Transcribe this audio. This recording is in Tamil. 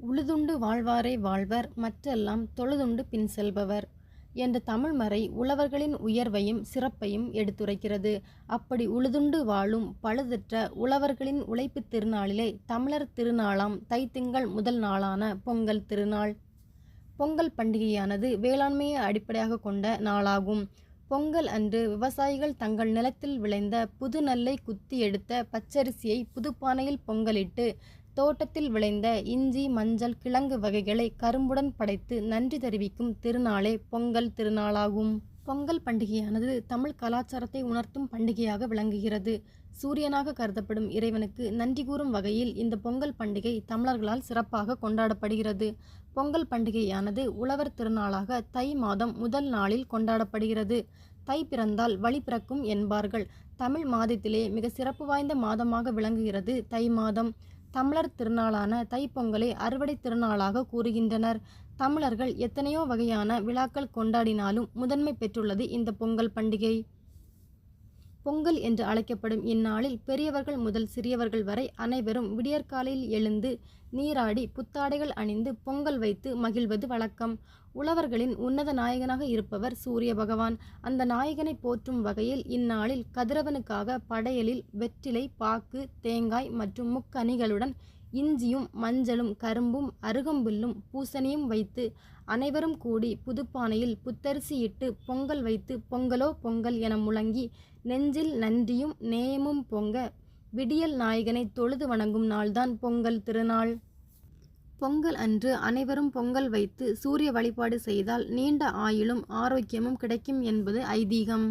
உழுதுண்டு வாழ்வாரே வாழ்வர் மற்றெல்லாம் தொழுதுண்டு பின் செல்பவர் என்ற தமிழ்மறை உழவர்களின் உயர்வையும் சிறப்பையும் எடுத்துரைக்கிறது. அப்படி உழுதுண்டு வாழும் பழுதற்ற உழவர்களின் உழைப்புத் திருநாளிலே தமிழர் திருநாளாம் தைத்திங்கள் முதல் நாளான பொங்கல் திருநாள். பொங்கல் பண்டிகையானது வேளாண்மையை அடிப்படையாக கொண்ட நாளாகும். பொங்கல் அன்று விவசாயிகள் தங்கள் நிலத்தில் விளைந்த புது நெல்லை குத்தி எடுத்த பச்சரிசியை புதுப்பானையில் பொங்கலிட்டு தோட்டத்தில் விளைந்த இஞ்சி, மஞ்சள், கிழங்கு வகைகளை கரும்புடன் படைத்து நன்றி தெரிவிக்கும் திருநாளே பொங்கல் திருநாளாகும். பொங்கல் பண்டிகையானது தமிழ் கலாச்சாரத்தை உணர்த்தும் பண்டிகையாக விளங்குகிறது. சூரியனாக கருதப்படும் இறைவனுக்கு நன்றி கூறும் வகையில் இந்த பொங்கல் பண்டிகை தமிழர்களால் சிறப்பாக கொண்டாடப்படுகிறது. பொங்கல் பண்டிகையானது உழவர் திருநாளாக தை மாதம் முதல் நாளில் கொண்டாடப்படுகிறது. தை பிறந்தால் வழி பிறக்கும் என்பார்கள். தமிழ் மாதத்திலே மிக சிறப்பு வாய்ந்த மாதமாக விளங்குகிறது தை மாதம். தமிழர் திருநாளான தைப்பொங்கலை அறுவடை திருநாளாக கூறுகின்றனர். தமிழர்கள் எத்தனையோ வகையான விழாக்கள் கொண்டாடினாலும் முதன்மை பெற்றுள்ளது இந்த பொங்கல் பண்டிகை. பொங்கல் என்று அழைக்கப்படும் இந்நாளில் பெரியவர்கள் முதல் சிறியவர்கள் வரை அனைவரும் விடியற்காலையில் எழுந்து நீராடி புத்தாடைகள் அணிந்து பொங்கல் வைத்து மகிழ்வது வழக்கம். உழவர்களின் உன்னத நாயகனாக இருப்பவர் சூரிய பகவான். அந்த நாயகனை போற்றும் வகையில் இந்நாளில் கதிரவனுக்காக படையலில் வெற்றிலை, பாக்கு, தேங்காய் மற்றும் முக்கனிகளுடன் இஞ்சியும் மஞ்சளும் கரும்பும் அருகம்புல்லும் பூசணியும் வைத்து அனைவரும் கூடி புதுப்பானையில் புத்தரிசி இட்டு பொங்கல் வைத்து பொங்கலோ பொங்கல் என முழங்கி நெஞ்சில் நன்றியும் நேயமும் பொங்க விடியல் நாயகனை தொழுது வணங்கும் நாள்தான் பொங்கல் திருநாள். பொங்கல் அன்று அனைவரும் பொங்கல் வைத்து சூரிய வழிபாடு செய்தால் நீண்ட ஆயுளும் ஆரோக்கியமும் கிடைக்கும் என்பது ஐதீகம்.